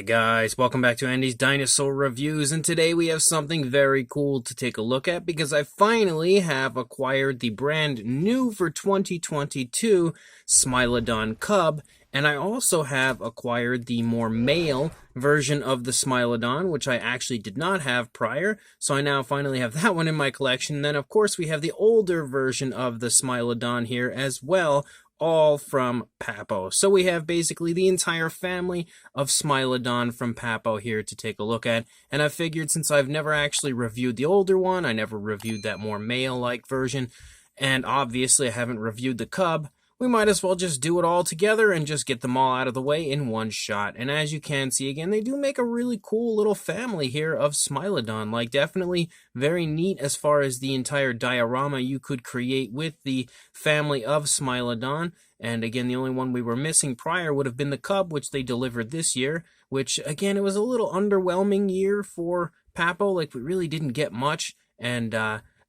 Hey guys, welcome back to Andy's Dinosaur Reviews, and today we have something very cool to take a look at because I finally have acquired the brand new for 2022 Smilodon Cub, and I also have acquired the more male version of the Smilodon, which I actually did not have prior, so I now finally have that one in my collection. Then of course we have the older version of the Smilodon here as well, all from Papo. So we have basically the entire family of Smilodon from Papo here to take a look at. And I figured since I've never actually reviewed the older one, I never reviewed that more male-like version, and obviously I haven't reviewed the cub, we might as well just do it all together and just get them all out of the way in one shot. And as you can see, again, they do make a really cool little family here of Smilodon. Like, definitely very neat as far as the entire diorama you could create with the family of Smilodon. And again, the only one we were missing prior would have been the cub, which they delivered this year, which, again, it was a little underwhelming year for Papo. Like, we really didn't get much, and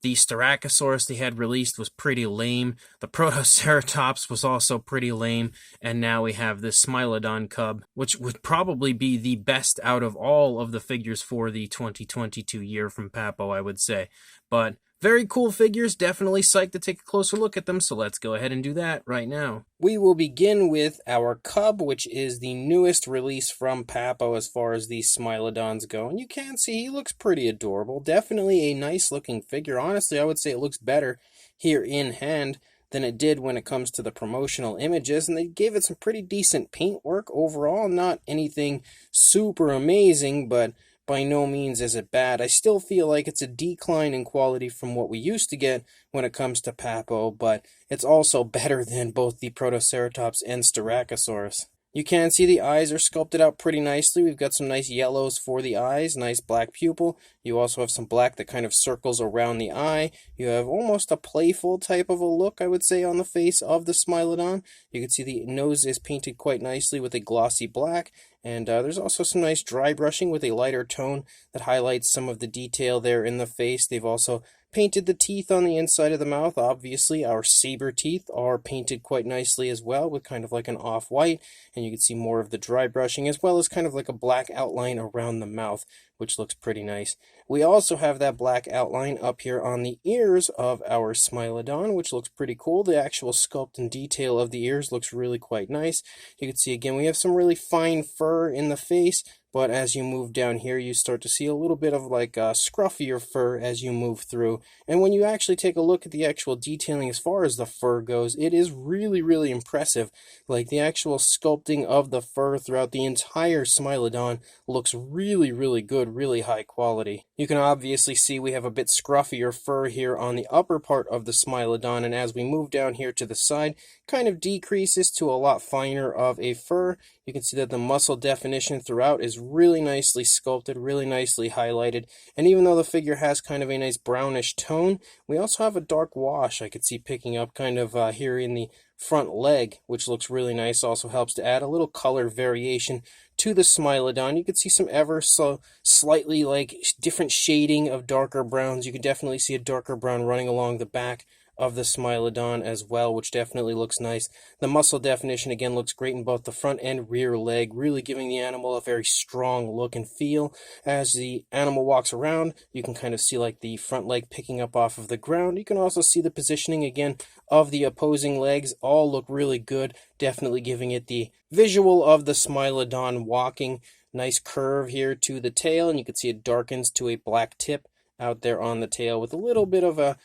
the Styracosaurus they had released was pretty lame. The Protoceratops was also pretty lame. And now we have this Smilodon cub, which would probably be the best out of all of the figures for the 2022 year from Papo, I would say. But very cool figures, definitely psyched to take a closer look at them, so let's go ahead and do that right now. We will begin with our cub, which is the newest release from Papo as far as these Smilodons go. And you can see he looks pretty adorable. Definitely a nice looking figure. Honestly, I would say it looks better here in hand than it did when it comes to the promotional images. And they gave it some pretty decent paint work overall. Not anything super amazing, but by no means is it bad. I still feel like it's a decline in quality from what we used to get when it comes to Papo, but it's also better than both the Protoceratops and Styracosaurus. You can see the eyes are sculpted out pretty nicely. We've got some nice yellows for the eyes, nice black pupil. You also have some black that kind of circles around the eye. You have almost a playful type of a look, I would say, on the face of the Smilodon. You can see the nose is painted quite nicely with a glossy black. And there's also some nice dry brushing with a lighter tone that highlights some of the detail there in the face. They've also painted the teeth on the inside of the mouth. Obviously, our saber teeth are painted quite nicely as well with kind of like an off-white. And you can see more of the dry brushing as well as kind of like a black outline around the mouth, which looks pretty nice. We also have that black outline up here on the ears of our Smilodon, which looks pretty cool. The actual sculpt and detail of the ears looks really quite nice. You can see again we have some really fine fur in the face, but as you move down here, you start to see a little bit of like scruffier fur as you move through. And when you actually take a look at the actual detailing as far as the fur goes, it is really, really impressive. Like, the actual sculpting of the fur throughout the entire Smilodon looks really, really good, really high quality. You can obviously see we have a bit scruffier fur here on the upper part of the Smilodon, and as we move down here to the side, kind of decreases to a lot finer of a fur. You can see that the muscle definition throughout is really nicely sculpted, really nicely highlighted. And even though the figure has kind of a nice brownish tone, we also have a dark wash I could see picking up kind of here in the front leg, which looks really nice. Also helps to add a little color variation to the Smilodon. You can see some ever so slightly like different shading of darker browns. You can definitely see a darker brown running along the back of the Smilodon as well, which definitely looks nice. The muscle definition again looks great in both the front and rear leg, really giving the animal a very strong look and feel. As the animal walks around, you can kind of see like the front leg picking up off of the ground. You can also see the positioning again of the opposing legs. All look really good, definitely giving it the visual of the Smilodon walking. Nice curve here to the tail, and you can see it darkens to a black tip out there on the tail with a little bit of a,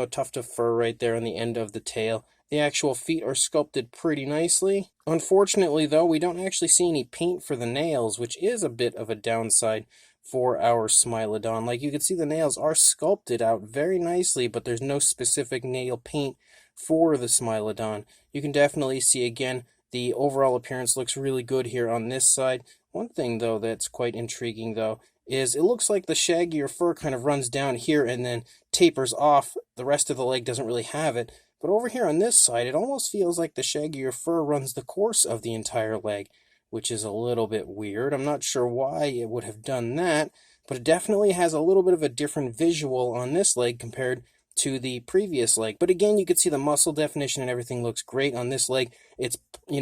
tuft of fur right there on the end of the tail. The actual feet are sculpted pretty nicely. Unfortunately, though, we don't actually see any paint for the nails, which is a bit of a downside for our Smilodon. Like, you can see the nails are sculpted out very nicely, but there's no specific nail paint for the Smilodon. You can definitely see, again, the overall appearance looks really good here on this side. One thing, though, that's quite intriguing, though, is it looks like the shaggier fur kind of runs down here and then tapers off. The rest of the leg doesn't really have it. But over here on this side, it almost feels like the shaggier fur runs the course of the entire leg, which is a little bit weird. I'm not sure why it would have done that, but it definitely has a little bit of a different visual on this leg compared to the previous leg. But again, you can see the muscle definition and everything looks great on this leg. It's,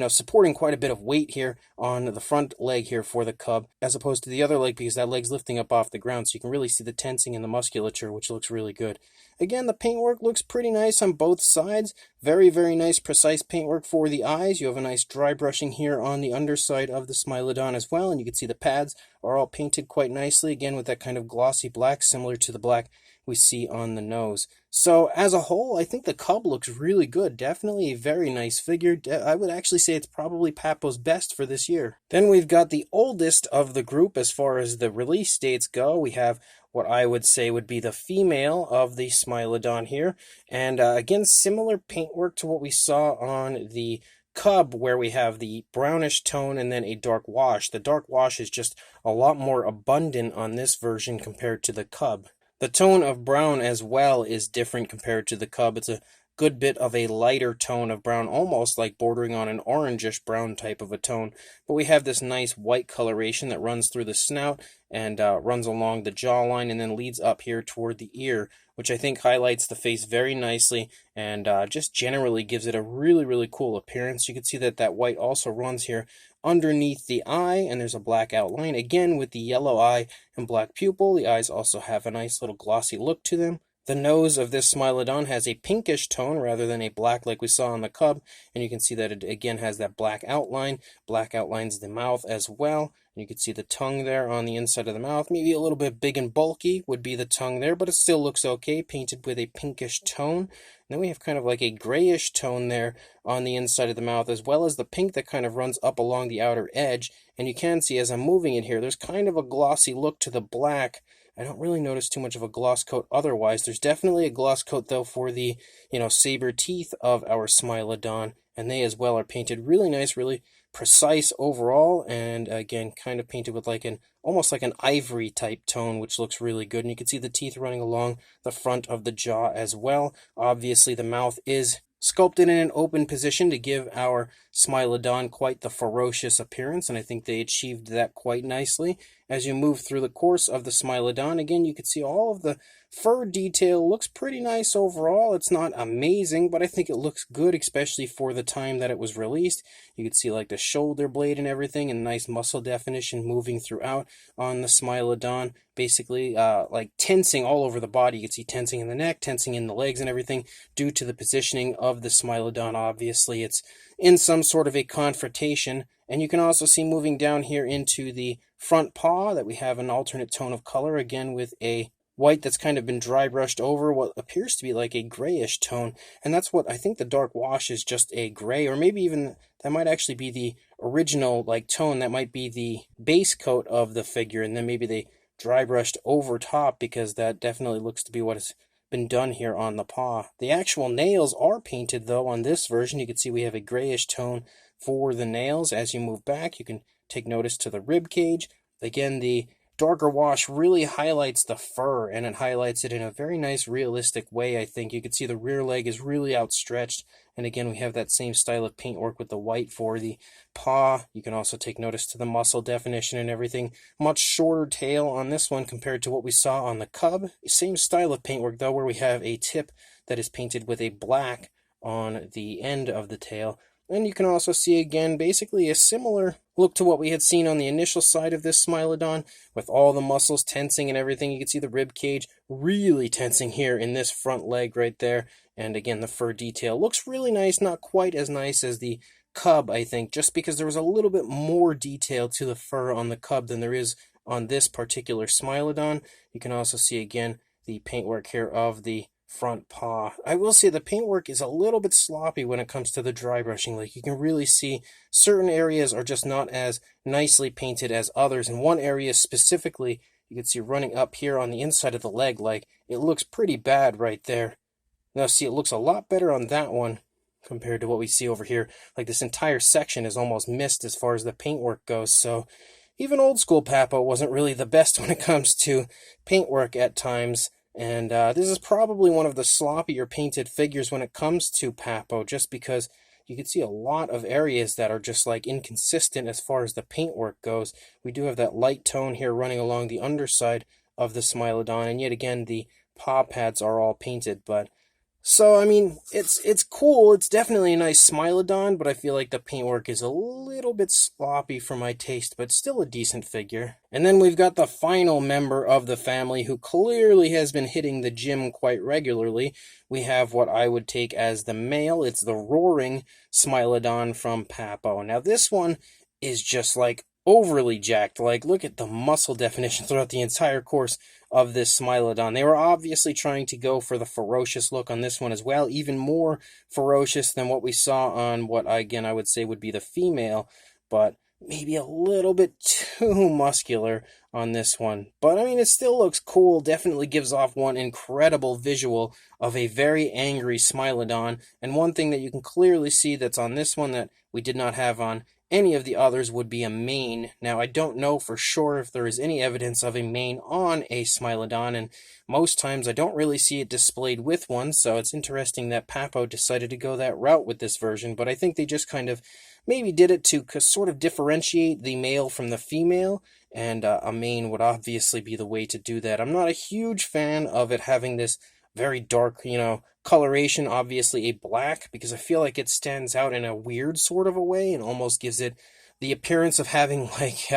supporting quite a bit of weight here on the front leg here for the cub, as opposed to the other leg, because that leg's lifting up off the ground, so you can really see the tensing in the musculature, which looks really good. Again, the paintwork looks pretty nice on both sides. Very, very nice, precise paintwork for the eyes. You have a nice dry brushing here on the underside of the Smilodon as well, and you can see the pads are all painted quite nicely, again with that kind of glossy black, similar to the black we see on the nose. So as a whole, I think the cub looks really good. Definitely a very nice figure. I would actually say it's probably Papo's best for this year. Then we've got the oldest of the group as far as the release dates go. We have what I would say would be the female of the Smilodon here. And again, similar paintwork to what we saw on the cub, where we have the brownish tone and then a dark wash. The dark wash is just a lot more abundant on this version compared to the cub. The tone of brown as well is different compared to the cub. It's a good bit of a lighter tone of brown, almost like bordering on an orangish brown type of a tone. But we have this nice white coloration that runs through the snout and runs along the jawline and then leads up here toward the ear, which I think highlights the face very nicely and just generally gives it a really, really cool appearance. You can see that that white also runs here underneath the eye, and there's a black outline, again with the yellow eye and black pupil. The eyes also have a nice little glossy look to them. The nose of this Smilodon has a pinkish tone rather than a black like we saw on the cub, and you can see that it again has that black outline. Black outlines the mouth as well. You can see the tongue there on the inside of the mouth. Maybe a little bit big and bulky would be the tongue there, but it still looks okay, painted with a pinkish tone. And then we have kind of like a grayish tone there on the inside of the mouth, as well as the pink that kind of runs up along the outer edge. And you can see as I'm moving it here, there's kind of a glossy look to the black. I don't really notice too much of a gloss coat otherwise. There's definitely a gloss coat, though, for the, saber teeth of our Smilodon. And they as well are painted really nice, really precise overall, and again kind of painted with like almost like an ivory type tone, which looks really good. And you can see the teeth running along the front of the jaw as well. Obviously the mouth is sculpted in an open position to give our Smilodon quite the ferocious appearance, and I think they achieved that quite nicely. As you move through the course of the Smilodon, again, you can see all of the fur detail looks pretty nice overall. It's not amazing, but I think it looks good, especially for the time that it was released. You can see like the shoulder blade and everything, and nice muscle definition moving throughout on the Smilodon. Basically, like tensing all over the body. You can see tensing in the neck, tensing in the legs and everything due to the positioning of the Smilodon. Obviously, it's in some sort of a confrontation. And you can also see moving down here into the front paw that we have an alternate tone of color, again with a white that's kind of been dry brushed over what appears to be like a grayish tone. And that's what I think the dark wash is, just a gray, or maybe even that might actually be the original like tone. That might be the base coat of the figure, and then maybe they dry brushed over top, because that definitely looks to be what has been done here on the paw. The actual nails are painted though on this version. You can see we have a grayish tone for the nails. As you move back, you can take notice to the rib cage. Again, the darker wash really highlights the fur, and it highlights it in a very nice realistic way. I think you can see the rear leg is really outstretched, and again we have that same style of paintwork with the white for the paw. You can also take notice to the muscle definition and everything. Much shorter tail on this one compared to what we saw on the cub. Same style of paintwork though, where we have a tip that is painted with a black on the end of the tail. And you can also see again basically a similar look to what we had seen on the initial side of this Smilodon, with all the muscles tensing and everything. You can see the rib cage really tensing here in this front leg right there. And again, the fur detail looks really nice, not quite as nice as the cub, I think, just because there was a little bit more detail to the fur on the cub than there is on this particular Smilodon. You can also see again the paintwork here of the front paw. I will say the paintwork is a little bit sloppy when it comes to the dry brushing. Like you can really see certain areas are just not as nicely painted as others. And one area specifically, you can see running up here on the inside of the leg, like it looks pretty bad right there. Now see, it looks a lot better on that one compared to what we see over here. Like this entire section is almost missed as far as the paintwork goes. So even old school Papo wasn't really the best when it comes to paintwork at times. And this is probably one of the sloppier painted figures when it comes to Papo, just because you can see a lot of areas that are just like inconsistent as far as the paintwork goes. We do have that light tone here running along the underside of the Smilodon, and yet again the paw pads are all painted, but so, I mean, it's cool. It's definitely a nice Smilodon, but I feel like the paintwork is a little bit sloppy for my taste, but still a decent figure. And then we've got the final member of the family who clearly has been hitting the gym quite regularly. We have what I would take as the male. It's the roaring Smilodon from Papo. Now, this one is just like overly jacked. Like, look at the muscle definition throughout the entire course of this Smilodon. They were obviously trying to go for the ferocious look on this one as well, even more ferocious than what we saw on what, again, I would say would be the female, but maybe a little bit too muscular on this one. But, I mean, it still looks cool, definitely gives off one incredible visual of a very angry Smilodon, and one thing that you can clearly see that's on this one that we did not have on any of the others would be a mane. Now, I don't know for sure if there is any evidence of a mane on a Smilodon, and most times I don't really see it displayed with one, so it's interesting that Papo decided to go that route with this version, but I think they just kind of maybe did it to sort of differentiate the male from the female, and a mane would obviously be the way to do that. I'm not a huge fan of it having this very dark, coloration, obviously a black, because I feel like it stands out in a weird sort of a way and almost gives it the appearance of having like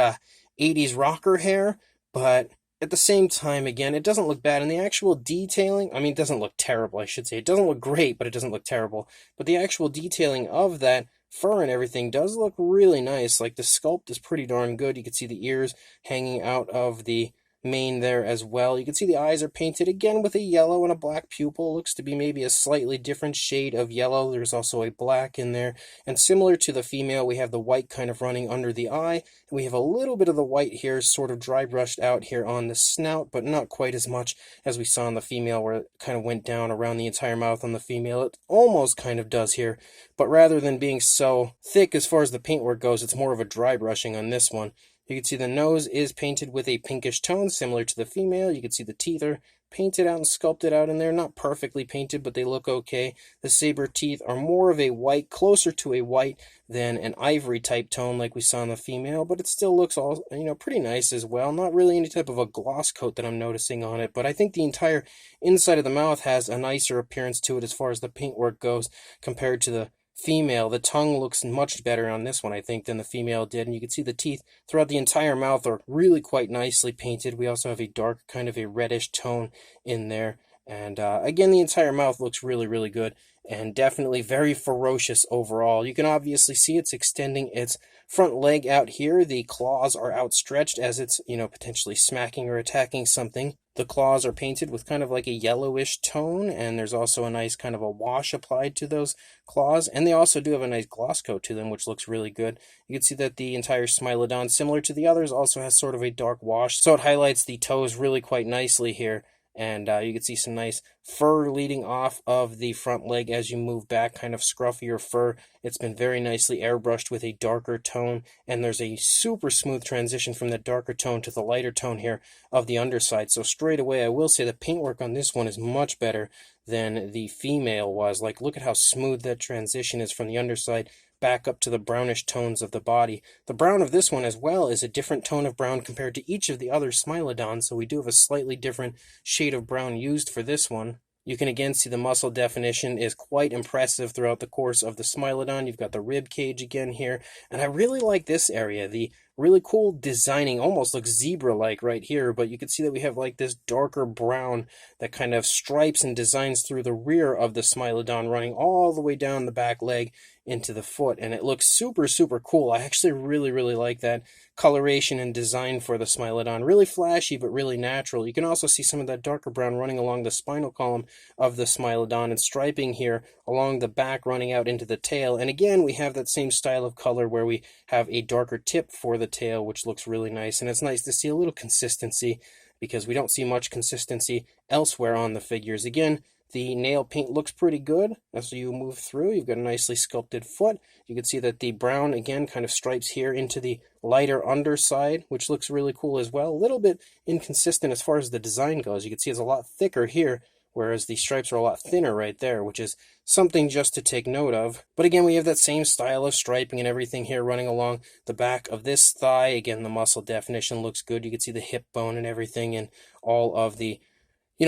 80s rocker hair, but at the same time, again, it doesn't look bad. And the actual detailing, I mean, it doesn't look terrible, I should say. It doesn't look great, but it doesn't look terrible. But the actual detailing of that fur and everything does look really nice. Like, the sculpt is pretty darn good. You can see the ears hanging out of the mane there as well. You can see the eyes are painted again with a yellow and a black pupil. Looks to be maybe a slightly different shade of yellow. There's also a black in there. And similar to the female, we have the white kind of running under the eye. We have a little bit of the white here sort of dry brushed out here on the snout, but not quite as much as we saw in the female, where it kind of went down around the entire mouth on the female. It almost kind of does here, but rather than being so thick as far as the paintwork goes, it's more of a dry brushing on this one. You can see the nose is painted with a pinkish tone, similar to the female. You can see the teeth are painted out and sculpted out in there. Not perfectly painted, but they look okay. The saber teeth are more of a white, closer to a white than an ivory type tone like we saw in the female, but it still looks all, pretty nice as well. Not really any type of a gloss coat that I'm noticing on it, but I think the entire inside of the mouth has a nicer appearance to it as far as the paintwork goes compared to the female. The tongue looks much better on this one, I think, than the female did, and you can see the teeth throughout the entire mouth are really quite nicely painted. We also have a dark, kind of a reddish tone in there, and again, the entire mouth looks really, really good, and definitely very ferocious overall. You can obviously see it's extending its front leg out here. The claws are outstretched as it's, potentially smacking or attacking something. The claws are painted with kind of like a yellowish tone, and there's also a nice kind of a wash applied to those claws, and they also do have a nice gloss coat to them, which looks really good. You can see that the entire Smilodon, similar to the others, also has sort of a dark wash, so it highlights the toes really quite nicely here. And you can see some nice fur leading off of the front leg as you move back, kind of scruffier fur. It's been very nicely airbrushed with a darker tone, and there's a super smooth transition from the darker tone to the lighter tone here of the underside. So straight away, I will say the paintwork on this one is much better than the female was. Like, look at how smooth that transition is from the underside back up to the brownish tones of the body. The brown of this one as well is a different tone of brown compared to each of the other Smilodons, so we do have a slightly different shade of brown used for this one. You can again see the muscle definition is quite impressive throughout the course of the Smilodon. You've got the rib cage again here, and I really like this area. The really cool designing almost looks zebra-like right here, but you can see that we have like this darker brown that kind of stripes and designs through the rear of the Smilodon, running all the way down the back leg into the foot, and it looks super, super cool. I actually really, really like that coloration and design for the Smilodon. Really flashy, but really natural. You can also see some of that darker brown running along the spinal column of the Smilodon and striping here along the back running out into the tail. And again, we have that same style of color where we have a darker tip for the tail, which looks really nice. And it's nice to see a little consistency because we don't see much consistency elsewhere on the figures. Again, the nail paint looks pretty good as you move through. You've got a nicely sculpted foot. You can see that the brown, again, kind of stripes here into the lighter underside, which looks really cool as well. A little bit inconsistent as far as the design goes. You can see it's a lot thicker here, whereas the stripes are a lot thinner right there, which is something just to take note of. But again, we have that same style of striping and everything here running along the back of this thigh. Again, the muscle definition looks good. You can see the hip bone and everything and all of the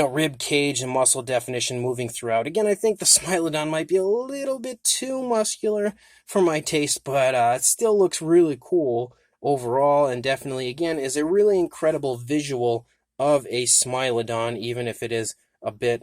rib cage and muscle definition moving throughout. Again, I think the Smilodon might be a little bit too muscular for my taste, but it still looks really cool overall, and definitely, again, is a really incredible visual of a Smilodon, even if it is a bit,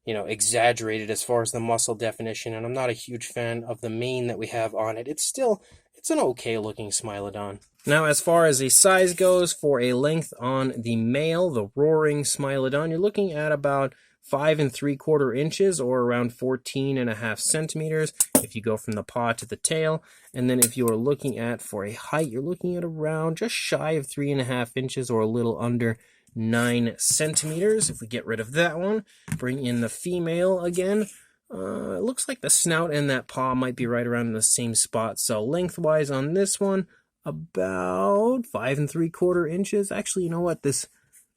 exaggerated as far as the muscle definition, and I'm not a huge fan of the mane that we have on it. It's an okay looking Smilodon. Now, as far as the size goes, for a length on the male, the roaring Smilodon, you're looking at about 5 3/4 inches, or around 14.5 centimeters if you go from the paw to the tail. And then if you are looking at for a height, you're looking at around just shy of 3.5 inches, or a little under 9 centimeters. If we get rid of that one, bring in the female again. It looks like the snout and that paw might be right around in the same spot. So lengthwise on this one, about 5 3/4 inches. Actually, you know what? This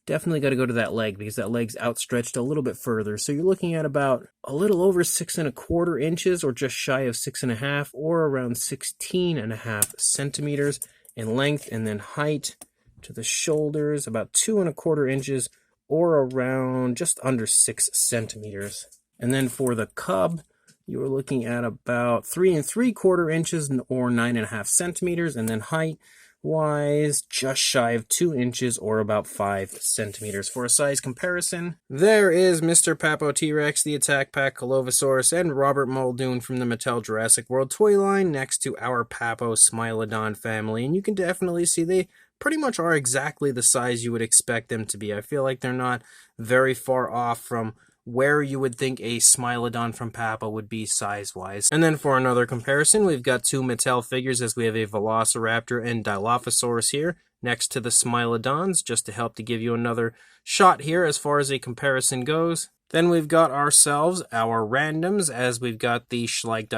definitely got to go to that leg, because that leg's outstretched a little bit further. So you're looking at about a little over 6 1/4 inches, or just shy of 6.5, or around 16.5 centimeters in length. And then height to the shoulders, about 2 1/4 inches, or around just under 6 centimeters. And then for the cub, you are looking at about 3 3/4 inches, or 9.5 centimeters. And then height-wise, just shy of 2 inches, or about 5 centimeters. For a size comparison, there is Mr. Papo T-Rex, the Attack Pack Colovosaurus, and Robert Muldoon from the Mattel Jurassic World toy line next to our Papo Smilodon family. And you can definitely see they pretty much are exactly the size you would expect them to be. I feel like they're not very far off from where you would think a Smilodon from Papo would be size-wise. And then for another comparison, we've got two Mattel figures, as we have a Velociraptor and Dilophosaurus here next to the Smilodons, just to help to give you another shot here as far as a comparison goes. Then we've got ourselves our randoms, as we've got the Schleich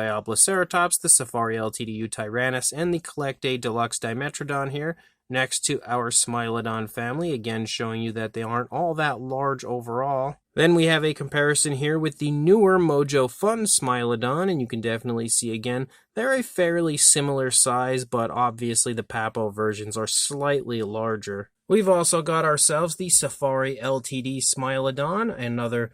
the Safari LTDU Tyrannus, and the Collect A Deluxe Dimetrodon here next to our Smilodon family, again showing you that they aren't all that large overall. Then we have a comparison here with the newer Mojo Fun Smilodon, and you can definitely see again, they're a fairly similar size, but obviously the Papo versions are slightly larger. We've also got ourselves the Safari LTD Smilodon, another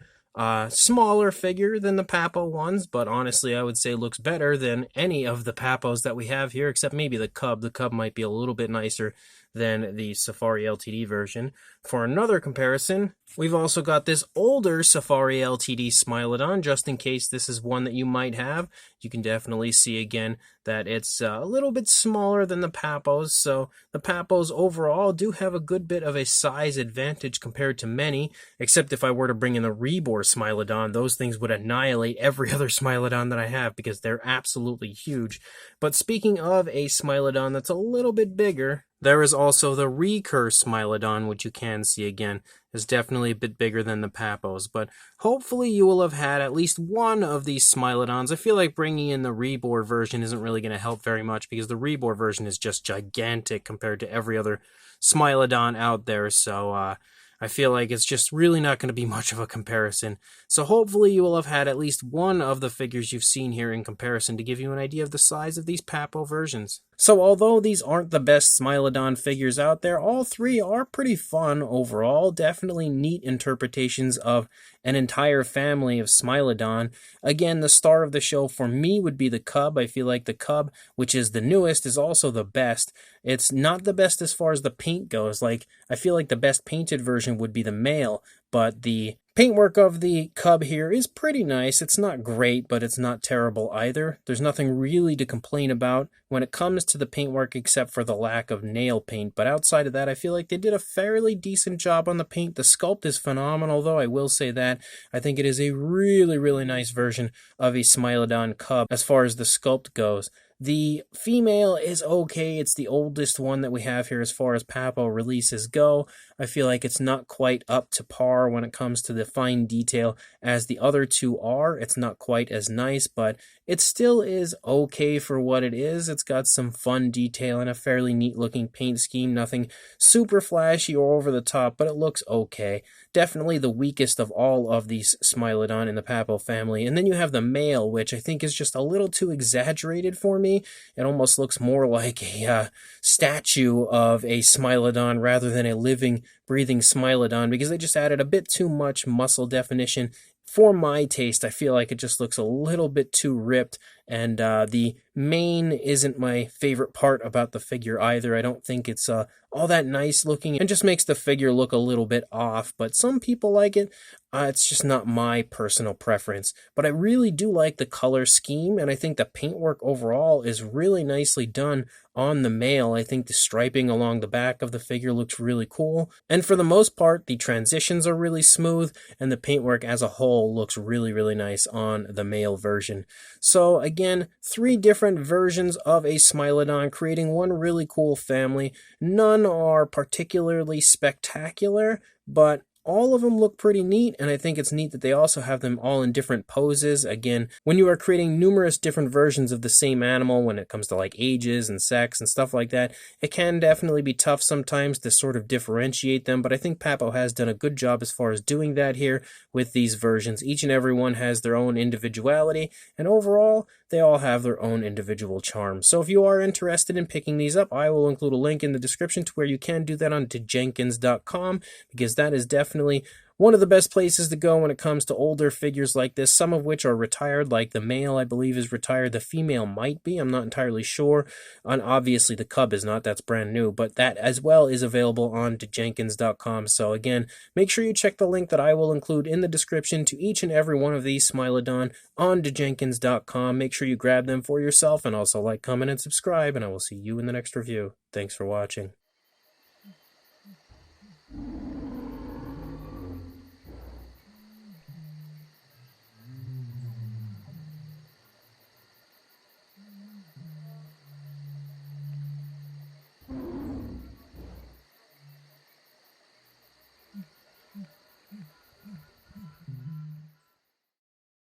smaller figure than the Papo ones, but honestly I would say looks better than any of the Papos that we have here, except maybe the Cub. The Cub might be a little bit nicer than the Safari LTD version. For another comparison, we've also got this older Safari LTD Smilodon, just in case this is one that you might have. You can definitely see again that it's a little bit smaller than the Papos, so the Papos overall do have a good bit of a size advantage compared to many, except if I were to bring in the Rebor Smilodon, those things would annihilate every other Smilodon that I have, because they're absolutely huge. But speaking of a Smilodon that's a little bit bigger, there is also the Recur Smilodon, which you can see again is definitely a bit bigger than the Papos, but hopefully you will have had at least one of these Smilodons. I feel like bringing in the Rebor version isn't really going to help very much, because the Rebor version is just gigantic compared to every other Smilodon out there, so I feel like it's just really not going to be much of a comparison. So hopefully you will have had at least one of the figures you've seen here in comparison to give you an idea of the size of these Papo versions. So although these aren't the best Smilodon figures out there, all three are pretty fun overall. Definitely neat interpretations of an entire family of Smilodon. Again, the star of the show for me would be the Cub. I feel like the Cub, which is the newest, is also the best. It's not the best as far as the paint goes. I feel like the best painted version would be the male, but the paintwork of the Cub here is pretty nice. It's not great, but it's not terrible either. There's nothing really to complain about when it comes to the paintwork, except for the lack of nail paint. But outside of that, I feel like they did a fairly decent job on the paint. The sculpt is phenomenal, though, I will say that. I think it is a really, really nice version of a Smilodon Cub as far as the sculpt goes. The female is okay. It's the oldest one that we have here as far as Papo releases go. I feel like it's not quite up to par when it comes to the fine detail as the other two are. It's not quite as nice, but it still is okay for what it is. It's got some fun detail and a fairly neat looking paint scheme. Nothing super flashy or over the top, but it looks okay. definitely the weakest of all of these Smilodon in the Papo family. And then you have the male, which I think is just a little too exaggerated for me. It almost looks more like a statue of a Smilodon rather than a living, breathing Smilodon, because they just added a bit too much muscle definition. For my taste, I feel like it just looks a little bit too ripped, and the mane isn't my favorite part about the figure either. I don't think it's all that nice looking, and just makes the figure look a little bit off, but some people like it. It's just not my personal preference, but I really do like the color scheme, and I think the paintwork overall is really nicely done on the male. I think the striping along the back of the figure looks really cool, and for the most part, the transitions are really smooth, and the paintwork as a whole looks really, really nice on the male version. So again, 3 different versions of a Smilodon, creating one really cool family. None are particularly spectacular, but all of them look pretty neat, and I think it's neat that they also have them all in different poses. Again, when you are creating numerous different versions of the same animal, when it comes to like ages and sex and stuff like that, it can definitely be tough sometimes to sort of differentiate them, but I think Papo has done a good job as far as doing that here with these versions. Each and every one has their own individuality, and overall, they all have their own individual charm. So if you are interested in picking these up, I will include a link in the description to where you can do that on Dejankins.com, because that is definitely one of the best places to go when it comes to older figures like this, some of which are retired, like the male, I believe, is retired. The female might be, I'm not entirely sure. And obviously, the cub is not, that's brand new, but that as well is available on Dejankins.com. So again, make sure you check the link that I will include in the description to each and every one of these Smilodon on Dejankins.com. Make sure you grab them for yourself, and also like, comment, and subscribe, and I will see you in the next review. Thanks for watching.